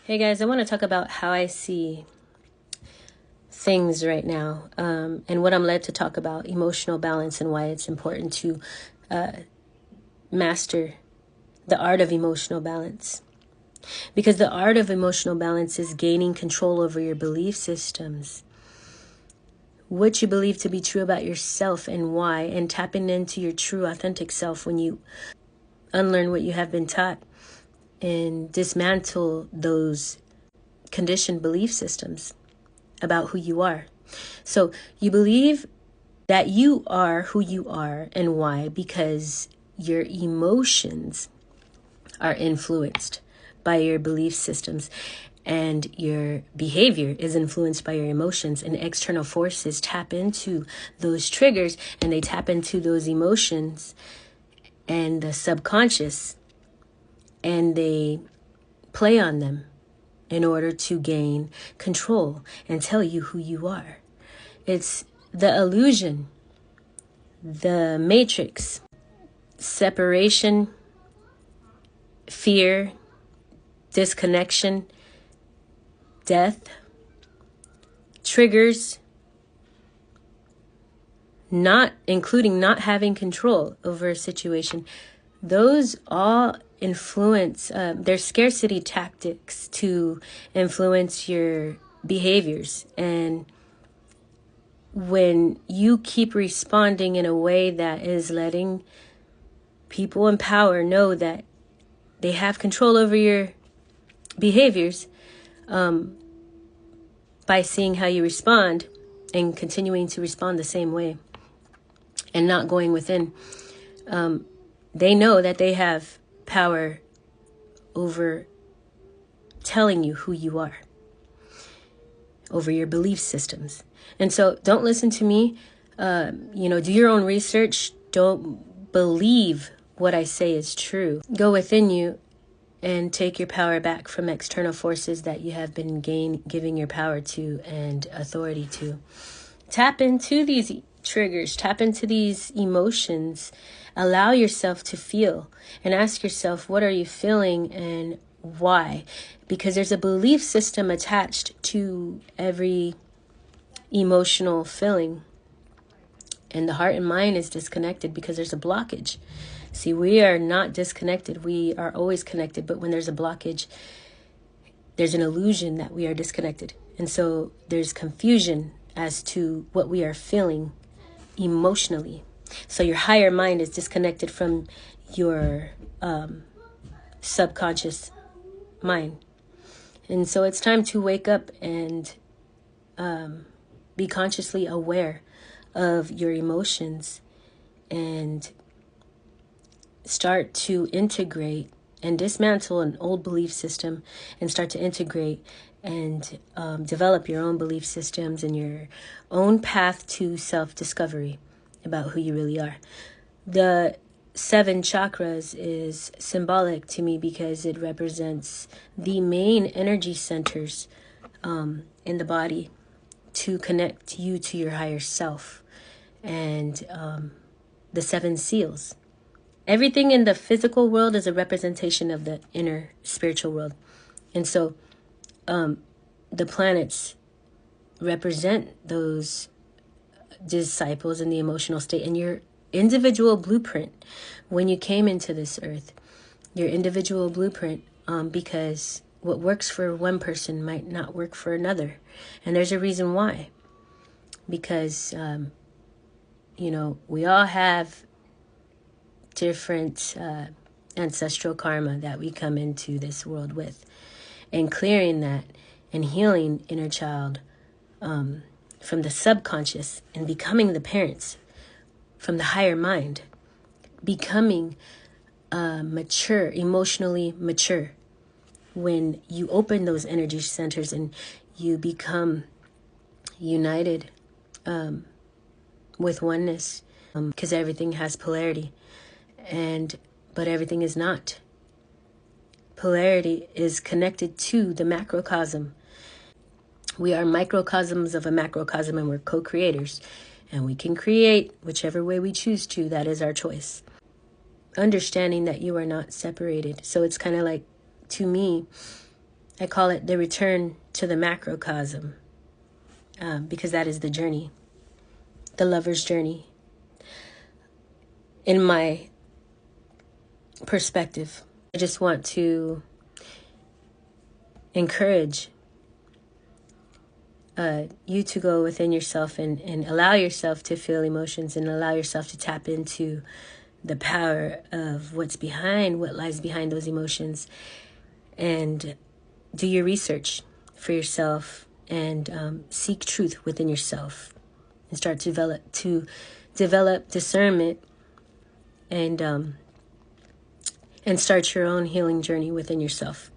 Hey guys, I want to talk about how I see things right now, and what I'm led to talk about emotional balance and why it's important to master the art of emotional balance. Because the art of emotional balance is gaining control over your belief systems, what you believe to be true about yourself and why, and tapping into your true authentic self when you unlearn what you have been taught and dismantle those conditioned belief systems about who you are. So you believe that you are who you are and why because your emotions are influenced by your belief systems and your behavior is influenced by your emotions, and external forces tap into those triggers and they tap into those emotions and the subconscious and they play on them in order to gain control and tell you who you are. It's the illusion, the matrix, separation, fear, disconnection, death, triggers, not including not having control over a situation. Those all influence, their scarcity tactics to influence your behaviors. And when you keep responding in a way that is letting people in power know that they have control over your behaviors, by seeing how you respond and continuing to respond the same way and not going within, they know that they have power over telling you who you are, over your belief systems. And so don't listen to me. Do your own research. Don't believe what I say is true. Go within you and take your power back from external forces that you have been giving your power to and authority to. Tap into these triggers, tap into these emotions, allow yourself to feel and ask yourself, what are you feeling and why? Because there's a belief system attached to every emotional feeling. And the heart and mind is disconnected because there's a blockage. See, we are not disconnected. We are always connected. But when there's a blockage, there's an illusion that we are disconnected. And so there's confusion as to what we are feeling emotionally. So your higher mind is disconnected from your subconscious mind. And so it's time to wake up and be consciously aware of your emotions and start to integrate and dismantle an old belief system and start to integrate and develop your own belief systems and your own path to self-discovery about who you really are. The 7 chakras is symbolic to me because it represents the main energy centers in the body to connect you to your higher self, and the 7 seals. Everything in the physical world is a representation of the inner spiritual world. And so the planets represent those disciples in the emotional state, and your individual blueprint when you came into this earth, your individual blueprint, because what works for one person might not work for another. And there's a reason why. Because, we all have different ancestral karma that we come into this world with. And clearing that and healing inner child from the subconscious and becoming the parents from the higher mind. Becoming mature, emotionally mature. When you open those energy centers and you become united with oneness, because everything has polarity, but everything is not. Polarity is connected to the macrocosm. We are microcosms of a macrocosm, and we're co-creators, and we can create whichever way we choose to. That is our choice. Understanding that you are not separated. So it's kind of like, to me, I call it the return to the macrocosm, because that is the journey, the lover's journey. In my perspective, I just want to encourage you to go within yourself and allow yourself to feel emotions and allow yourself to tap into the power of what lies behind those emotions, and do your research for yourself and seek truth within yourself and start to develop discernment and start your own healing journey within yourself.